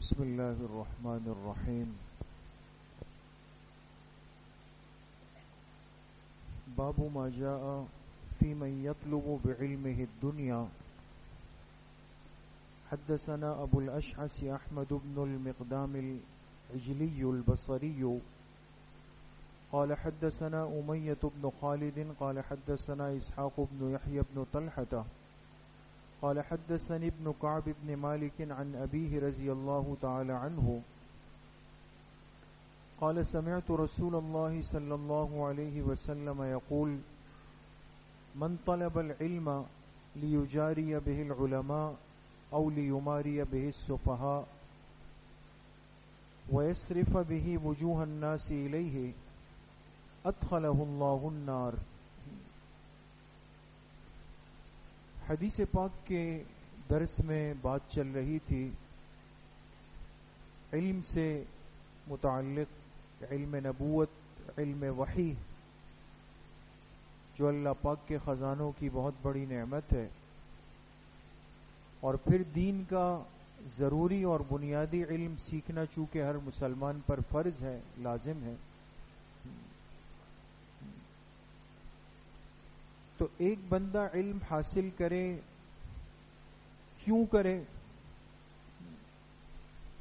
بسم الله الرحمن الرحيم. باب ما جاء في من يطلب بعلمه الدنيا. حدثنا أبو الأشعث أحمد بن المقدام العجلي البصري قال حدثنا أمية بن خالد قال حدثنا إسحاق بن يحيى بن طلحة قال حدثني ابن كعب بن مالك عن أبيه رضي الله تعالى عنه قال سمعت رسول الله صلى الله عليه وسلم يقول من طلب العلم ليجاري به العلماء أو ليماري به السفهاء ويصرف به وجوه الناس إليه أدخله الله النار. حدیث پاک کے درس میں بات چل رہی تھی علم سے متعلق، علم نبوت، علم وحی، جو اللہ پاک کے خزانوں کی بہت بڑی نعمت ہے، اور پھر دین کا ضروری اور بنیادی علم سیکھنا چونکہ ہر مسلمان پر فرض ہے، لازم ہے. تو ایک بندہ علم حاصل کرے، کیوں کرے؟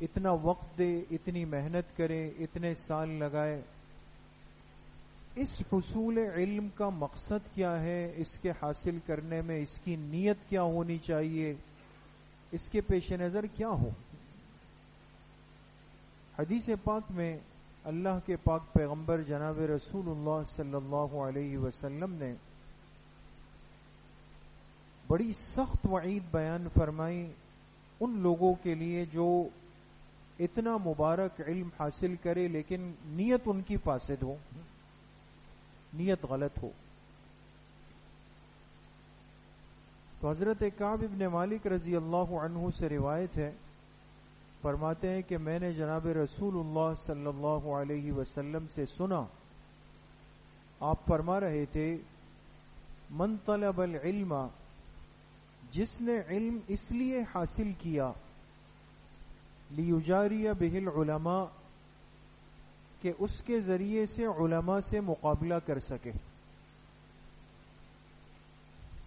اتنا وقت دے، اتنی محنت کرے، اتنے سال لگائے، اس حصول علم کا مقصد کیا ہے؟ اس کے حاصل کرنے میں اس کی نیت کیا ہونی چاہیے؟ اس کے پیش نظر کیا ہو؟ حدیث پاک میں اللہ کے پاک پیغمبر جناب رسول اللہ صلی اللہ علیہ وسلم نے بڑی سخت وعید بیان فرمائی ان لوگوں کے لیے جو اتنا مبارک علم حاصل کرے لیکن نیت ان کی فاسد ہو، نیت غلط ہو. تو حضرت کعب بن مالک رضی اللہ عنہ سے روایت ہے، فرماتے ہیں کہ میں نے جناب رسول اللہ صلی اللہ علیہ وسلم سے سنا، آپ فرما رہے تھے من طلب العلم، جس نے علم اس لیے حاصل کیا لیجاری بہ العلماء، کہ اس کے ذریعے سے علماء سے مقابلہ کر سکے.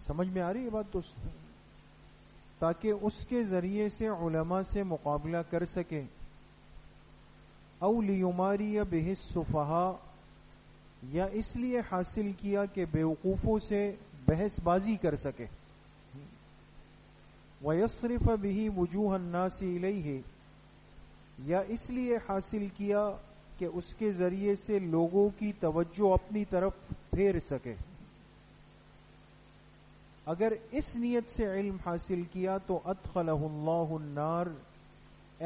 سمجھ میں آ رہی ہے بات؟ تو تاکہ اس کے ذریعے سے علماء سے مقابلہ کر سکے. او لیماری بہ السفہاء، یا اس لیے حاصل کیا کہ بیوقوفوں سے بحث بازی کر سکے. وَيَصْرِفَ بِهِ وُجُوهَ النَّاسِ إِلَيْهِ، یا اس لیے حاصل کیا کہ اس کے ذریعے سے لوگوں کی توجہ اپنی طرف پھیر سکے. اگر اس نیت سے علم حاصل کیا تو أَدْخَلَهُ اللَّهُ النَّارِ،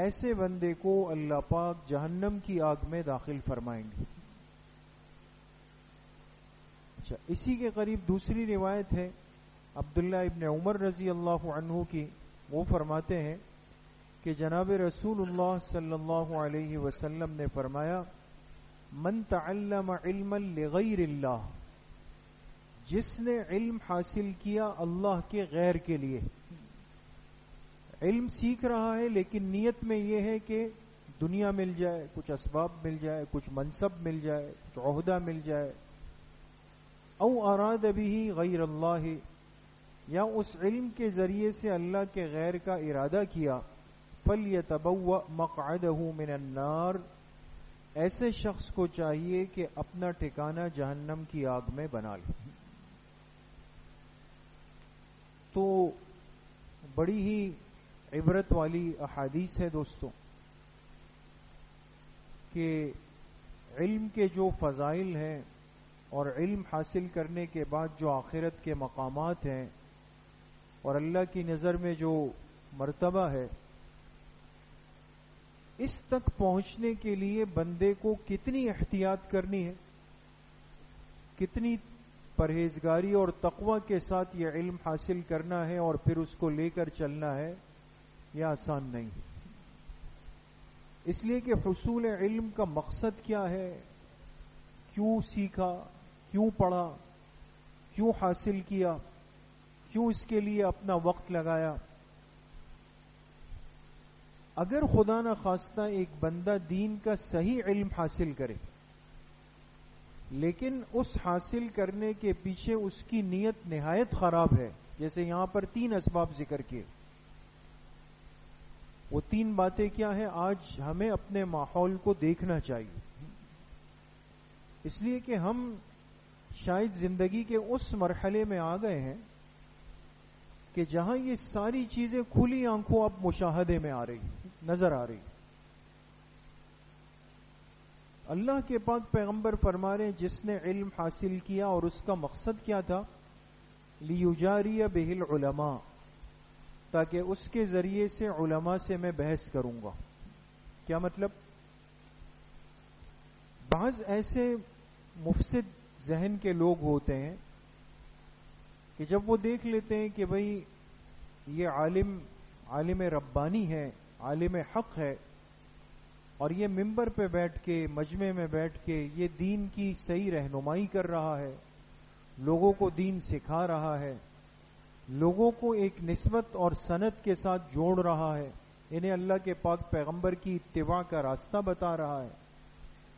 ایسے بندے کو اللہ پاک جہنم کی آگ میں داخل فرمائیں گے. اچھا، اسی کے قریب دوسری روایت ہے عبداللہ ابن عمر رضی اللہ عنہ کی. وہ فرماتے ہیں کہ جناب رسول اللہ صلی اللہ علیہ وسلم نے فرمایا من تعلم علما لغیر اللہ، جس نے علم حاصل کیا اللہ کے غیر کے لیے. علم سیکھ رہا ہے لیکن نیت میں یہ ہے کہ دنیا مل جائے، کچھ اسباب مل جائے، کچھ منصب مل جائے، کچھ عہدہ مل جائے. او اراد به غیر اللہ، یا اس علم کے ذریعے سے اللہ کے غیر کا ارادہ کیا. فَلْيَتَبَوَّأْ مَقْعَدَهُ مِنَ النَّارِ، ایسے شخص کو چاہیے کہ اپنا ٹھکانہ جہنم کی آگ میں بنا لے. تو بڑی ہی عبرت والی احادیث ہے دوستو، کہ علم کے جو فضائل ہیں اور علم حاصل کرنے کے بعد جو آخرت کے مقامات ہیں اور اللہ کی نظر میں جو مرتبہ ہے، اس تک پہنچنے کے لیے بندے کو کتنی احتیاط کرنی ہے، کتنی پرہیزگاری اور تقوی کے ساتھ یہ علم حاصل کرنا ہے اور پھر اس کو لے کر چلنا ہے، یہ آسان نہیں. اس لیے کہ حصول علم کا مقصد کیا ہے، کیوں سیکھا، کیوں پڑھا، کیوں حاصل کیا، کیوں اس کے لیے اپنا وقت لگایا. اگر خدا نہ خواستہ ایک بندہ دین کا صحیح علم حاصل کرے لیکن اس حاصل کرنے کے پیچھے اس کی نیت نہایت خراب ہے، جیسے یہاں پر 3 اسباب ذکر کیے، وہ 3 باتیں کیا ہیں؟ آج ہمیں اپنے ماحول کو دیکھنا چاہیے، اس لیے کہ ہم شاید زندگی کے اس مرحلے میں آ گئے ہیں کہ جہاں یہ ساری چیزیں کھلی آنکھوں اب مشاہدے میں آ رہی، نظر آ رہی۔ اللہ کے پاک پیغمبر فرما رہے ہیں جس نے علم حاصل کیا اور اس کا مقصد کیا تھا، لیجاری بہ العلماء، تاکہ اس کے ذریعے سے علماء سے میں بحث کروں گا۔ کیا مطلب؟ بعض ایسے مفسد ذہن کے لوگ ہوتے ہیں کہ جب وہ دیکھ لیتے ہیں کہ بھئی یہ عالم ربانی ہے، عالم حق ہے، اور یہ ممبر پہ بیٹھ کے، مجمع میں بیٹھ کے یہ دین کی صحیح رہنمائی کر رہا ہے، لوگوں کو دین سکھا رہا ہے، لوگوں کو ایک نسبت اور سند کے ساتھ جوڑ رہا ہے، انہیں اللہ کے پاک پیغمبر کی اتباع کا راستہ بتا رہا ہے،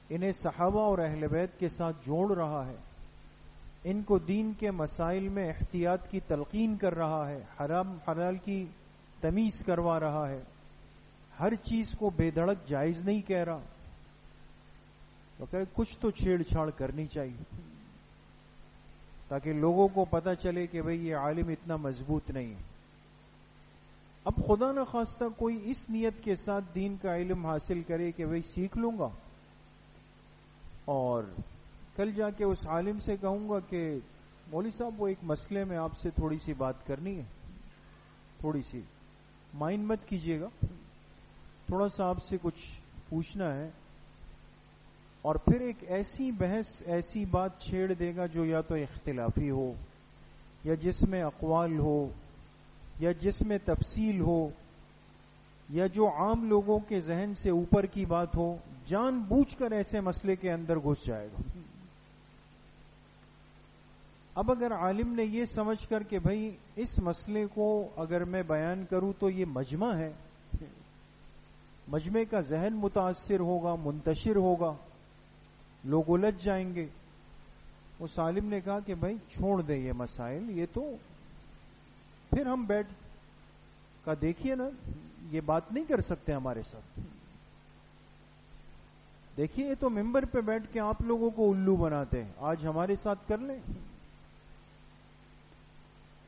انہیں صحابہ اور اہل بیت کے ساتھ جوڑ رہا ہے، ان کو دین کے مسائل میں احتیاط کی تلقین کر رہا ہے، حرام حلال کی تمیز کروا رہا ہے، ہر چیز کو بے دھڑک جائز نہیں کہہ رہا، تو کہ کچھ تو چھیڑ چھاڑ کرنی چاہیے تاکہ لوگوں کو پتہ چلے کہ بھئی یہ عالم اتنا مضبوط نہیں ہے۔ اب خدا نہ خواستہ کوئی اس نیت کے ساتھ دین کا علم حاصل کرے کہ بھئی سیکھ لوں گا اور کل جا کے اس عالم سے کہوں گا کہ مولوی صاحب وہ ایک مسئلے میں آپ سے تھوڑی سی بات کرنی ہے، تھوڑی سی مائنڈ مت کیجیے گا، تھوڑا سا آپ سے کچھ پوچھنا ہے، اور پھر ایک ایسی بحث، ایسی بات چھیڑ دے گا جو یا تو اختلافی ہو، یا جس میں اقوال ہو، یا جس میں تفصیل ہو، یا جو عام لوگوں کے ذہن سے اوپر کی بات ہو، جان بوجھ کر ایسے مسئلے کے اندر گھس جائے گا۔ اب اگر عالم نے یہ سمجھ کر کہ بھئی اس مسئلے کو اگر میں بیان کروں تو یہ مجمع ہے، مجمع کا ذہن متاثر ہوگا، منتشر ہوگا، لوگ الجھ جائیں گے، اس عالم نے کہا کہ بھئی چھوڑ دیں یہ مسائل، یہ تو پھر ہم بیٹھ کا دیکھیے نا، یہ بات نہیں کر سکتے ہمارے ساتھ، دیکھیے یہ تو ممبر پہ بیٹھ کے آپ لوگوں کو الو بناتے ہیں، آج ہمارے ساتھ کر لیں۔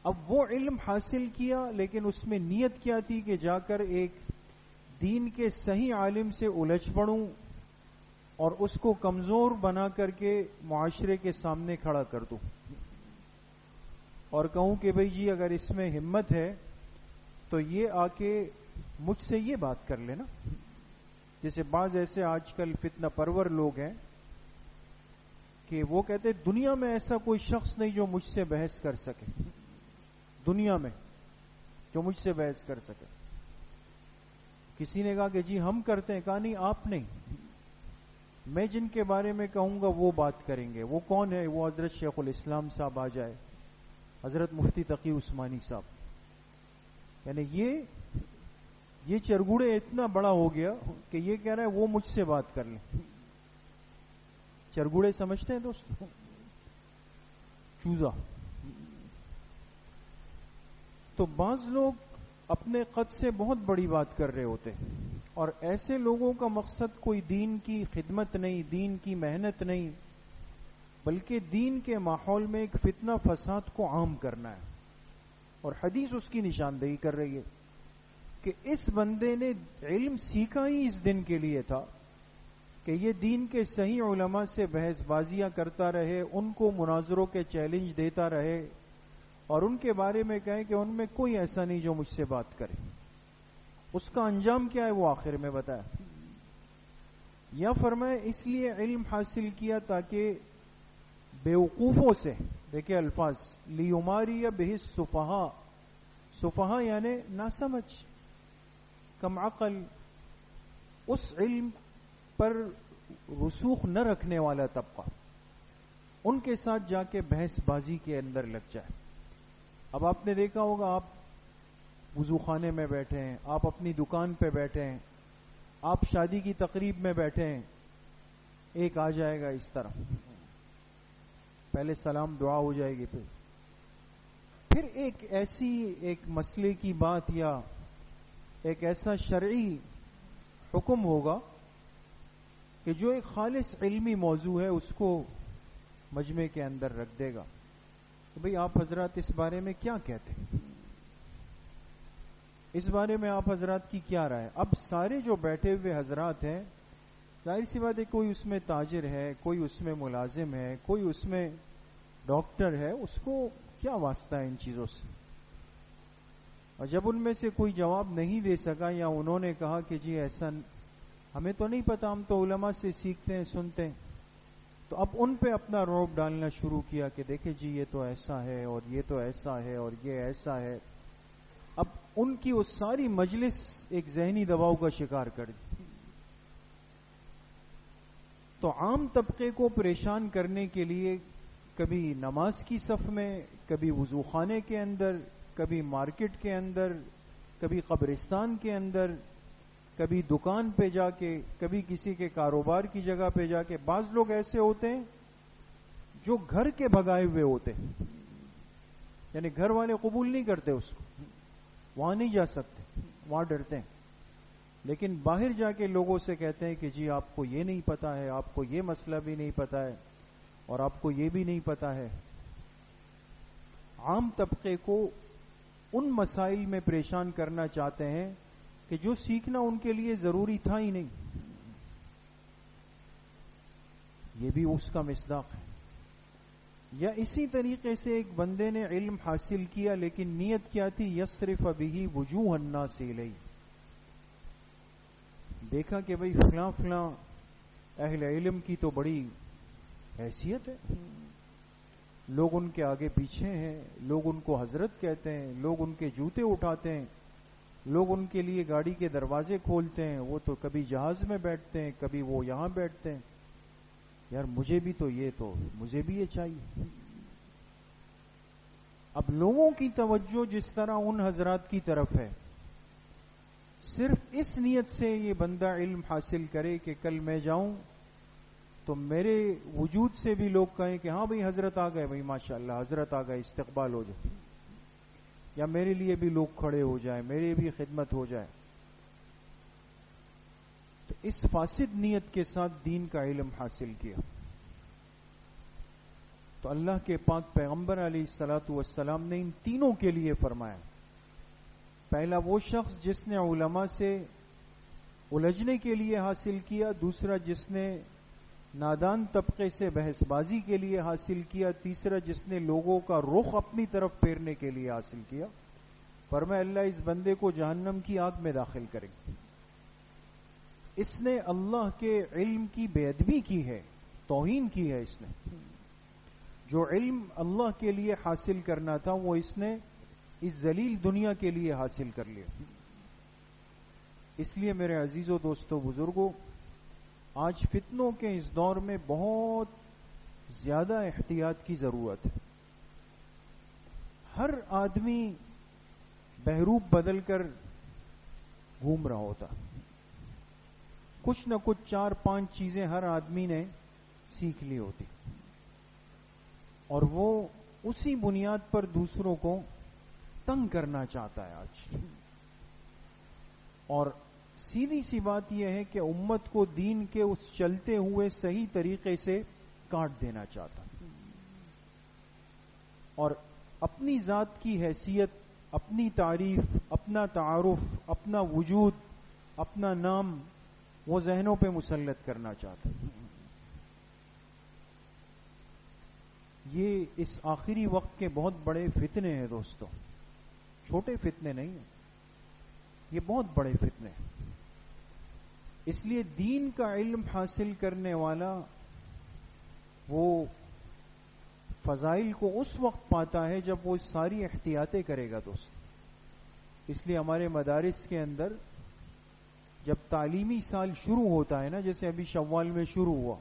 اب وہ علم حاصل کیا لیکن اس میں نیت کیا تھی کہ جا کر ایک دین کے صحیح عالم سے الجھ پڑوں اور اس کو کمزور بنا کر کے معاشرے کے سامنے کھڑا کر دوں اور کہوں کہ بھئی جی اگر اس میں ہمت ہے تو یہ آ کے مجھ سے یہ بات کر لینا۔ جیسے بعض ایسے آج کل فتنہ پرور لوگ ہیں کہ وہ کہتے دنیا میں ایسا کوئی شخص نہیں جو مجھ سے بحث کر سکے، دنیا میں جو مجھ سے بحث کر سکے۔ کسی نے کہا کہ جی ہم کرتے ہیں، کہا نہیں آپ نہیں، میں جن کے بارے میں کہوں گا وہ بات کریں گے۔ وہ کون ہے؟ وہ حضرت شیخ الاسلام صاحب آ جائے، حضرت مفتی تقی عثمانی صاحب، یعنی یہ چرگوڑے اتنا بڑا ہو گیا کہ یہ کہہ رہا ہے وہ مجھ سے بات کر لیں۔ چرگوڑے سمجھتے ہیں دوست؟ چوزا۔ تو بعض لوگ اپنے قد سے بہت بڑی بات کر رہے ہوتے ہیں، اور ایسے لوگوں کا مقصد کوئی دین کی خدمت نہیں، دین کی محنت نہیں، بلکہ دین کے ماحول میں ایک فتنہ فساد کو عام کرنا ہے، اور حدیث اس کی نشاندہی کر رہی ہے کہ اس بندے نے علم سیکھا ہی اس دن کے لیے تھا کہ یہ دین کے صحیح علماء سے بحث بازیاں کرتا رہے، ان کو مناظروں کے چیلنج دیتا رہے، اور ان کے بارے میں کہیں کہ ان میں کوئی ایسا نہیں جو مجھ سے بات کرے۔ اس کا انجام کیا ہے وہ آخر میں بتایا، یا فرمایا اس لیے علم حاصل کیا تاکہ بیوقوفوں سے، دیکھیں الفاظ، لیماری بہ السفہاء، سفہاء یعنی ناسمجھ، کم عقل، اس علم پر رسوخ نہ رکھنے والا طبقہ، ان کے ساتھ جا کے بحث بازی کے اندر لگ جائے۔ اب آپ نے دیکھا ہوگا، آپ وضو خانے میں بیٹھے ہیں، آپ اپنی دکان پہ بیٹھے ہیں، آپ شادی کی تقریب میں بیٹھے ہیں، ایک آ جائے گا اس طرح، پہلے سلام دعا ہو جائے گی، پھر ایک مسئلے کی بات یا ایک ایسا شرعی حکم ہوگا کہ جو ایک خالص علمی موضوع ہے اس کو مجمع کے اندر رکھ دے گا کہ بھئی آپ حضرات اس بارے میں کیا کہتے ہیں، اس بارے میں آپ حضرات کی کیا رائے؟ اب سارے جو بیٹھے ہوئے حضرات ہیں، ظاہر سی بات ہے کوئی اس میں تاجر ہے، کوئی اس میں ملازم ہے، کوئی اس میں ڈاکٹر ہے، اس کو کیا واسطہ ہے ان چیزوں سے؟ اور جب ان میں سے کوئی جواب نہیں دے سکا یا انہوں نے کہا کہ جی ایسا ہمیں تو نہیں پتا، ہم تو علماء سے سیکھتے ہیں، سنتے ہیں، تو اب ان پہ اپنا رعب ڈالنا شروع کیا کہ دیکھیں جی یہ تو ایسا ہے اور یہ تو ایسا ہے اور یہ ایسا ہے. اب ان کی وہ ساری مجلس ایک ذہنی دباؤ کا شکار کر دی. تو عام طبقے کو پریشان کرنے کے لیے کبھی نماز کی صف میں، کبھی وضو خانے کے اندر، کبھی مارکیٹ کے اندر، کبھی قبرستان کے اندر، کبھی دکان پہ جا کے، کبھی کسی کے کاروبار کی جگہ پہ جا کے. بعض لوگ ایسے ہوتے ہیں جو گھر کے بھگائے ہوئے ہوتے ہیں، یعنی گھر والے قبول نہیں کرتے اس کو، وہاں نہیں جا سکتے، وہاں ڈرتے ہیں، لیکن باہر جا کے لوگوں سے کہتے ہیں کہ جی آپ کو یہ نہیں پتا ہے، آپ کو یہ مسئلہ بھی نہیں پتا ہے اور آپ کو یہ بھی نہیں پتا ہے. عام طبقے کو ان مسائل میں پریشان کرنا چاہتے ہیں کہ جو سیکھنا ان کے لیے ضروری تھا ہی نہیں. یہ بھی اس کا مصداق ہے. یا اسی طریقے سے ایک بندے نے علم حاصل کیا لیکن نیت کیا تھی یصرف بہ وجوہ الناس الیہ، دیکھا کہ بھئی فلاں فلاں اہل علم کی تو بڑی حیثیت ہے، لوگ ان کے آگے پیچھے ہیں، لوگ ان کو حضرت کہتے ہیں، لوگ ان کے جوتے اٹھاتے ہیں، لوگ ان کے لیے گاڑی کے دروازے کھولتے ہیں، وہ تو کبھی جہاز میں بیٹھتے ہیں، کبھی وہ یہاں بیٹھتے ہیں، یار مجھے بھی یہ چاہیے. اب لوگوں کی توجہ جس طرح ان حضرات کی طرف ہے، صرف اس نیت سے یہ بندہ علم حاصل کرے کہ کل میں جاؤں تو میرے وجود سے بھی لوگ کہیں کہ ہاں بھئی حضرت آ گئے، بھئی ماشاءاللہ حضرت آ گئے، استقبال ہو جائے، یا میرے لیے بھی لوگ کھڑے ہو جائیں، میرے بھی خدمت ہو جائے. تو اس فاسد نیت کے ساتھ دین کا علم حاصل کیا. تو اللہ کے پاک پیغمبر علیہ الصلوۃ والسلام نے ان تینوں کے لیے فرمایا. پہلا وہ شخص جس نے علماء سے الجھنے کے لیے حاصل کیا، دوسرا جس نے نادان طبقے سے بحث بازی کے لیے حاصل کیا، تیسرا جس نے لوگوں کا رخ اپنی طرف پھیرنے کے لیے حاصل کیا. فرمایا اللہ اس بندے کو جہنم کی آگ میں داخل کرے گا. اس نے اللہ کے علم کی بے ادبی کی ہے، توہین کی ہے. اس نے جو علم اللہ کے لیے حاصل کرنا تھا وہ اس نے اس ذلیل دنیا کے لیے حاصل کر لیا. اس لیے میرے عزیزوں، دوستوں، بزرگوں، آج فتنوں کے اس دور میں بہت زیادہ احتیاط کی ضرورت ہے. ہر آدمی بہروپ بدل کر گھوم رہا ہوتا، کچھ نہ کچھ 4-5 چیزیں ہر آدمی نے سیکھ لی ہوتی، اور وہ اسی بنیاد پر دوسروں کو تنگ کرنا چاہتا ہے آج. اور سیدھی سی بات یہ ہے کہ امت کو دین کے اس چلتے ہوئے صحیح طریقے سے کاٹ دینا چاہتا، اور اپنی ذات کی حیثیت، اپنی تعریف، اپنا تعارف، اپنا وجود، اپنا نام وہ ذہنوں پہ مسلط کرنا چاہتا. یہ اس آخری وقت کے بہت بڑے فتنے ہیں دوستوں، چھوٹے فتنے نہیں ہیں، یہ بہت بڑے فتنے ہیں. اس لیے دین کا علم حاصل کرنے والا وہ فضائل کو اس وقت پاتا ہے جب وہ ساری احتیاطیں کرے گا دوست. اس لیے ہمارے مدارس کے اندر جب تعلیمی سال شروع ہوتا ہے نا، جیسے ابھی شوال میں شروع ہوا،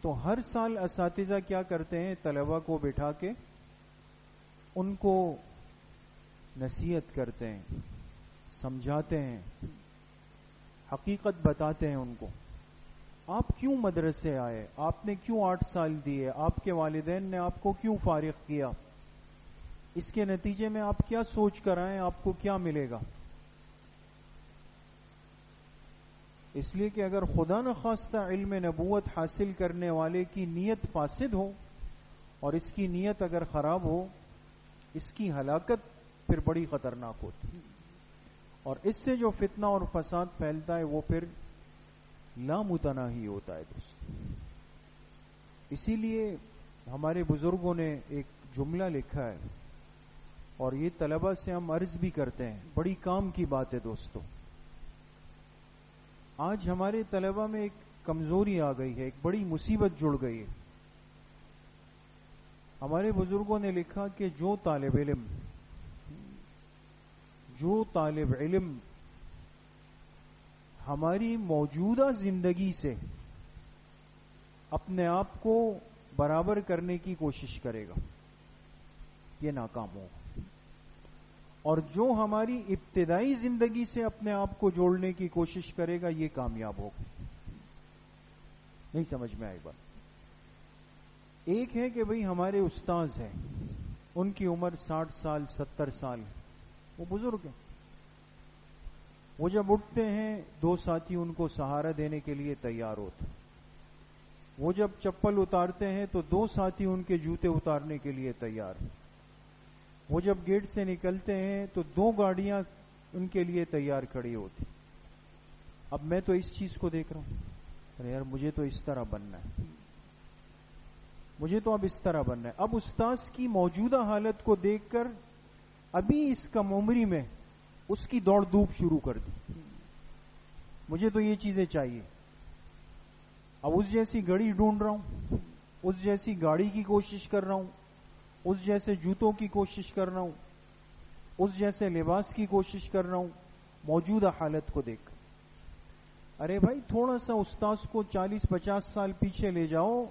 تو ہر سال اساتذہ کیا کرتے ہیں، طلبہ کو بٹھا کے ان کو نصیحت کرتے ہیں، سمجھاتے ہیں، حقیقت بتاتے ہیں ان کو. آپ کیوں مدرسے آئے؟ آپ نے کیوں 8 سال دیے؟ آپ کے والدین نے آپ کو کیوں فارغ کیا؟ اس کے نتیجے میں آپ کیا سوچ کر آئیں؟ آپ کو کیا ملے گا؟ اس لیے کہ اگر خدا نخواستہ علم نبوت حاصل کرنے والے کی نیت فاسد ہو اور اس کی نیت اگر خراب ہو، اس کی ہلاکت پھر بڑی خطرناک ہوتی، اور اس سے جو فتنہ اور فساد پھیلتا ہے وہ پھر لامتناہی ہوتا ہے دوست. اسی لیے ہمارے بزرگوں نے ایک جملہ لکھا ہے اور یہ طلبہ سے ہم عرض بھی کرتے ہیں. بڑی کام کی بات ہے دوستو. آج ہمارے طلبہ میں ایک کمزوری آ گئی ہے، ایک بڑی مصیبت جڑ گئی ہے. ہمارے بزرگوں نے لکھا کہ جو طالب علم ہماری موجودہ زندگی سے اپنے آپ کو برابر کرنے کی کوشش کرے گا یہ ناکام ہوگا، اور جو ہماری ابتدائی زندگی سے اپنے آپ کو جوڑنے کی کوشش کرے گا یہ کامیاب ہوگا. نہیں سمجھ میں آئی بات؟ ایک ہے کہ بھئی ہمارے استاذ ہیں، ان کی عمر 60 سال 70 سال، وہ بزرگ ہیں، وہ جب اٹھتے ہیں 2 ساتھی ان کو سہارا دینے کے لیے تیار ہوتے ہیں. وہ جب چپل اتارتے ہیں تو 2 ساتھی ان کے جوتے اتارنے کے لیے تیار ہیں. وہ جب گیٹ سے نکلتے ہیں تو 2 گاڑیاں ان کے لیے تیار کھڑی ہوتی. اب میں تو اس چیز کو دیکھ رہا ہوں، ارے یار مجھے تو اس طرح بننا ہے، مجھے تو اب اس طرح بننا ہے. اب استاذ کی موجودہ حالت کو دیکھ کر ابھی اس کم عمری میں اس کی دوڑ دھوپ شروع کر دی، مجھے تو یہ چیزیں چاہیے. اب اس جیسی گھڑی ڈھونڈ رہا ہوں، اس جیسی گاڑی کی کوشش کر رہا ہوں، اس جیسے جوتوں کی کوشش کر رہا ہوں، اس جیسے لباس کی کوشش کر رہا ہوں موجودہ حالت کو دیکھ کر. ارے بھائی تھوڑا سا استاذ کو 40-50 سال پیچھے لے جاؤ،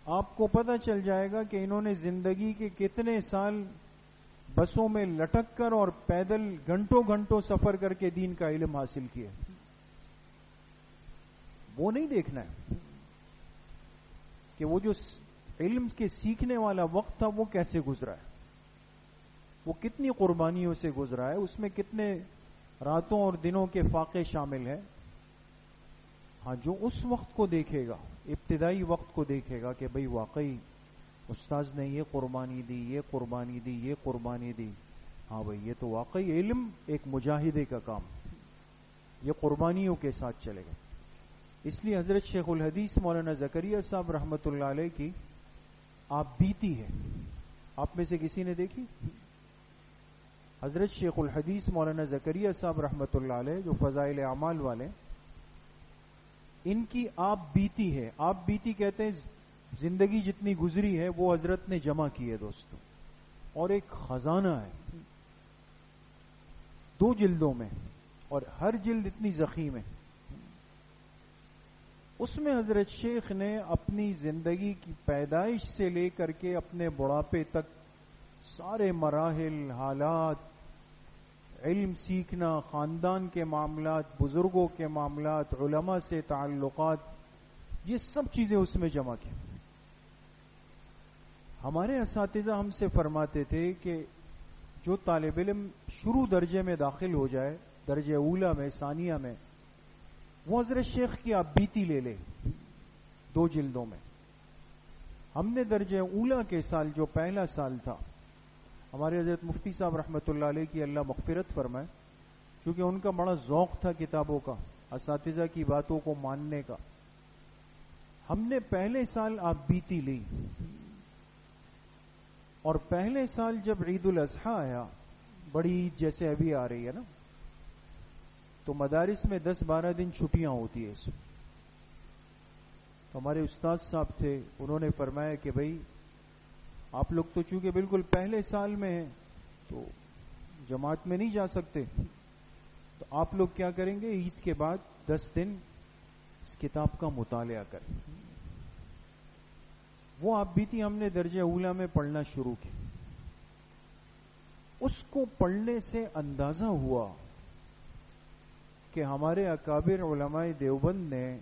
آپ کو پتہ چل جائے گا کہ انہوں نے زندگی کے کتنے سال بسوں میں لٹک کر اور پیدل گھنٹوں گھنٹوں سفر کر کے دین کا علم حاصل کیا. وہ نہیں دیکھنا ہے کہ وہ جو علم کے سیکھنے والا وقت تھا وہ کیسے گزرا ہے، وہ کتنی قربانیوں سے گزرا ہے، اس میں کتنے راتوں اور دنوں کے فاقے شامل ہیں. ہاں جو اس وقت کو دیکھے گا، ابتدائی وقت کو دیکھے گا کہ بھئی واقعی استاذ نے یہ قربانی دی، یہ قربانی دی، یہ قربانی دی، ہاں بھئی یہ تو واقعی علم ایک مجاہدے کا کام، یہ قربانیوں کے ساتھ چلے گا. اس لیے حضرت شیخ الحدیث مولانا زکریا صاحب رحمۃ اللہ علیہ کی آپ بیتی ہے، آپ میں سے کسی نے دیکھی؟ حضرت شیخ الحدیث مولانا زکریا صاحب رحمۃ اللہ علیہ جو فضائل اعمال والے، ان کی آپ بیتی ہے. آپ بیتی کہتے ہیں زندگی جتنی گزری ہے وہ حضرت نے جمع کی ہے دوستو، اور ایک خزانہ ہے 2 جلدوں میں، اور ہر جلد اتنی ضخیم ہے. اس میں حضرت شیخ نے اپنی زندگی کی پیدائش سے لے کر کے اپنے بڑھاپے تک سارے مراحل، حالات، علم سیکھنا، خاندان کے معاملات، بزرگوں کے معاملات، علماء سے تعلقات، یہ سب چیزیں اس میں جمع کی. ہمارے اساتذہ ہم سے فرماتے تھے کہ جو طالب علم شروع درجے میں داخل ہو جائے، درجہ اولا میں، ثانیہ میں، وہ حضرت شیخ کی آپ بیتی لے لے 2 جلدوں میں. ہم نے درجہ اولا کے سال جو پہلا سال تھا، ہمارے حضرت مفتی صاحب رحمۃ اللہ علیہ کی اللہ مغفرت فرمائے، کیونکہ ان کا بڑا ذوق تھا کتابوں کا، اساتذہ کی باتوں کو ماننے کا. ہم نے پہلے سال آپ بیتی لی، اور پہلے سال جب عید الاضحیٰ آیا، بڑی عید جیسے ابھی آ رہی ہے نا، تو مدارس میں 10-12 دن چھٹیاں ہوتی ہے. تو ہمارے استاد صاحب تھے، انہوں نے فرمایا کہ بھئی آپ لوگ تو چونکہ بالکل پہلے سال میں ہیں تو جماعت میں نہیں جا سکتے، تو آپ لوگ کیا کریں گے، عید کے بعد 10 دن اس کتاب کا مطالعہ کریں. وہ آپ بیتی ہم نے درجہ اولا میں پڑھنا شروع کی. اس کو پڑھنے سے اندازہ ہوا کہ ہمارے اکابر علماء دیوبند نے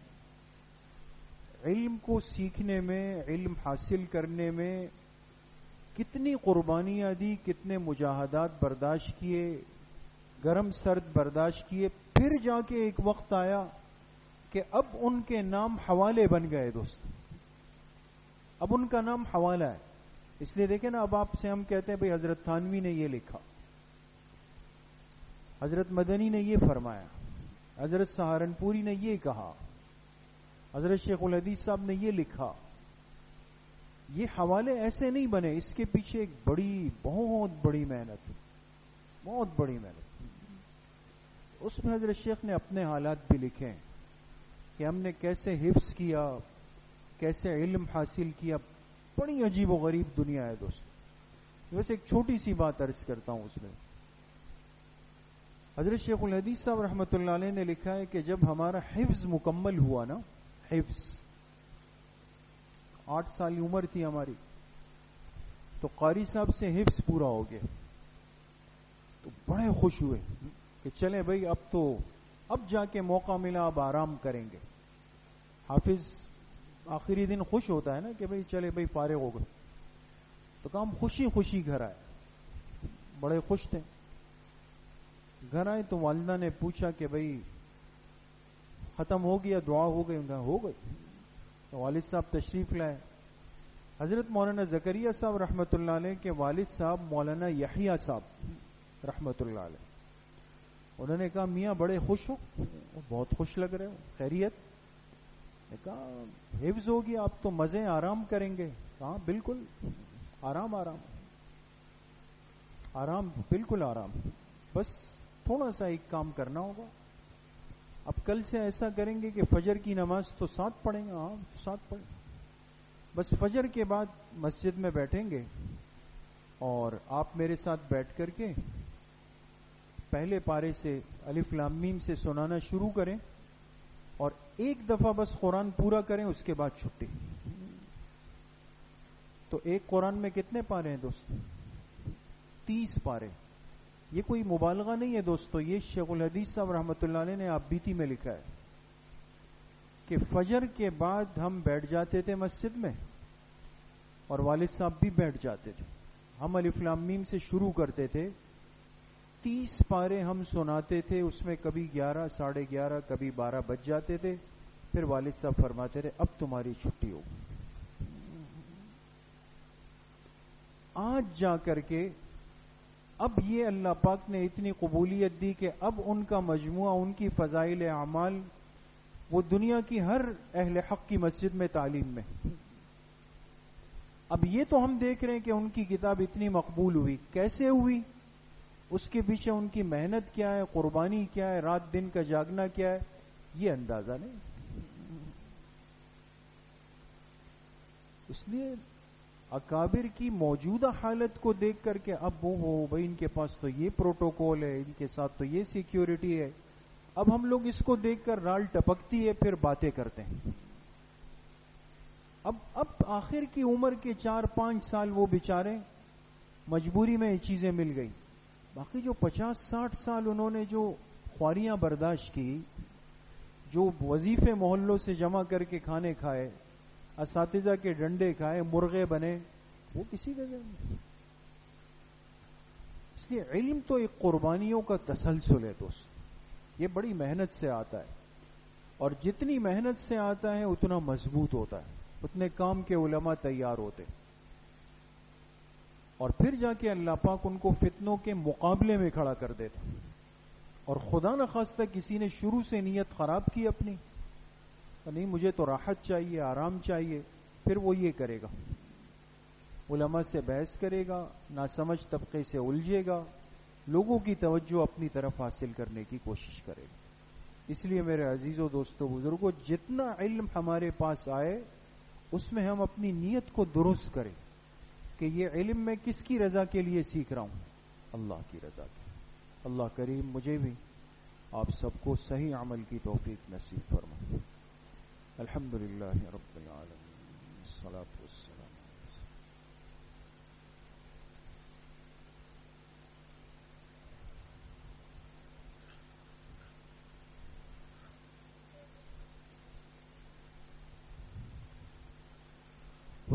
علم کو سیکھنے میں، علم حاصل کرنے میں کتنی قربانیاں دی، کتنے مجاہدات برداشت کیے، گرم سرد برداشت کیے. پھر جا کے ایک وقت آیا کہ اب ان کے نام حوالے بن گئے دوست. اب ان کا نام حوالہ ہے. اس لیے دیکھیں نا، اب آپ سے ہم کہتے ہیں بھئی حضرت تھانوی نے یہ لکھا، حضرت مدنی نے یہ فرمایا، حضرت سہارنپوری نے یہ کہا، حضرت شیخ الحدیث صاحب نے یہ لکھا. یہ حوالے ایسے نہیں بنے، اس کے پیچھے ایک بہت بڑی محنت، بہت بڑی محنت. اس میں حضرت شیخ نے اپنے حالات بھی لکھے کہ ہم نے کیسے حفظ کیا، کیسے علم حاصل کیا. بڑی عجیب و غریب دنیا ہے دوست. ویسے ایک چھوٹی سی بات عرض کرتا ہوں. اس میں حضرت شیخ الحدیث صاحب رحمۃ اللہ علیہ نے لکھا ہے کہ جب ہمارا حفظ مکمل ہوا نا، حفظ 8 سال کی عمر تھی ہماری، تو قاری صاحب سے حفظ پورا ہو گیا. تو بڑے خوش ہوئے کہ چلیں بھائی اب جا کے موقع ملا، اب آرام کریں گے. حافظ آخری دن خوش ہوتا ہے نا کہ بھائی چلے بھائی فارغ ہو گئے. تو کہا ہم خوشی خوشی گھر آئے، بڑے خوش تھے. گھر آئے تو والدہ نے پوچھا کہ بھائی ختم ہو گیا، دعا ہو گئی؟ ہو گئی. تو والد صاحب تشریف لائے. حضرت مولانا زکریا صاحب رحمۃ اللہ علیہ کے والد صاحب مولانا یحییٰ صاحب رحمۃ اللہ علیہ، انہوں نے کہا میاں بڑے خوش ہو؟ بہت خوش لگ رہے ہو، خیریت؟ نے کہا حفظ ہو گیا، آپ تو مزے آرام کریں گے. کہا بالکل آرام بالکل آرام، بس تھوڑا سا ایک کام کرنا ہوگا. اب کل سے ایسا کریں گے کہ فجر کی نماز تو ساتھ پڑھیں گے. ہاں ساتھ پڑھیں، بس فجر کے بعد مسجد میں بیٹھیں گے اور آپ میرے ساتھ بیٹھ کر کے پہلے پارے سے الف لام میم سے سنانا شروع کریں اور ایک دفعہ بس قرآن پورا کریں، اس کے بعد چھٹی. تو ایک قرآن میں کتنے پارے ہیں دوست؟ 30 پارے. یہ کوئی مبالغہ نہیں ہے دوستو، یہ شیخ الحدیث صاحب رحمۃ اللہ علیہ نے آپ بیتی میں لکھا ہے کہ فجر کے بعد ہم بیٹھ جاتے تھے مسجد میں اور والد صاحب بھی بیٹھ جاتے تھے. ہم الف لام میم سے شروع کرتے تھے، 30 پارے ہم سناتے تھے. اس میں کبھی 11 ساڑھے 11 کبھی 12 بج جاتے تھے. پھر والد صاحب فرماتے تھے اب تمہاری چھٹی ہو. آج جا کر کے اب یہ اللہ پاک نے اتنی قبولیت دی کہ اب ان کا مجموعہ، ان کی فضائل اعمال وہ دنیا کی ہر اہل حق کی مسجد میں تعلیم میں. اب یہ تو ہم دیکھ رہے ہیں کہ ان کی کتاب اتنی مقبول ہوئی، کیسے ہوئی، اس کے پیچھے ان کی محنت کیا ہے، قربانی کیا ہے، رات دن کا جاگنا کیا ہے، یہ اندازہ نہیں. اس لیے اکابر کی موجودہ حالت کو دیکھ کر کے اب وہ ہو بھائی ان کے پاس تو یہ پروٹوکول ہے، ان کے ساتھ تو یہ سیکیورٹی ہے. اب ہم لوگ اس کو دیکھ کر رال ٹپکتی ہے، پھر باتیں کرتے ہیں. اب آخر کی عمر کے 4-5 سال وہ بیچارے مجبوری میں یہ چیزیں مل گئی. باقی جو 50-60 سال انہوں نے جو خواریاں برداشت کی، جو وظیفے محلوں سے جمع کر کے کھانے کھائے، اساتذہ کے ڈنڈے کھائے، مرغے بنے، وہ کسی وجہ نہیں. اس لیے علم تو ایک قربانیوں کا تسلسل ہے دوست. یہ بڑی محنت سے آتا ہے اور جتنی محنت سے آتا ہے اتنا مضبوط ہوتا ہے، اتنے کام کے علماء تیار ہوتے اور پھر جا کے اللہ پاک ان کو فتنوں کے مقابلے میں کھڑا کر دیتا. اور خدا نخواستہ کسی نے شروع سے نیت خراب کی اپنی، نہیں مجھے تو راحت چاہیے، آرام چاہیے، پھر وہ یہ کرے گا، علماء سے بحث کرے گا، ناسمجھ طبقے سے الجھے گا، لوگوں کی توجہ اپنی طرف حاصل کرنے کی کوشش کرے گا. اس لیے میرے عزیزوں، دوستوں، بزرگوں، جتنا علم ہمارے پاس آئے اس میں ہم اپنی نیت کو درست کریں کہ یہ علم میں کس کی رضا کے لیے سیکھ رہا ہوں، اللہ کی رضا کی. اللہ کریم مجھے بھی آپ سب کو صحیح عمل کی توفیق نصیب فرمائے. الحمدللہ رب العالمین، الصلاۃ والسلام.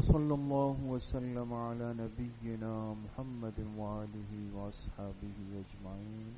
وصلى الله وسلم على نبينا محمد وآله وأصحابه أجمعين.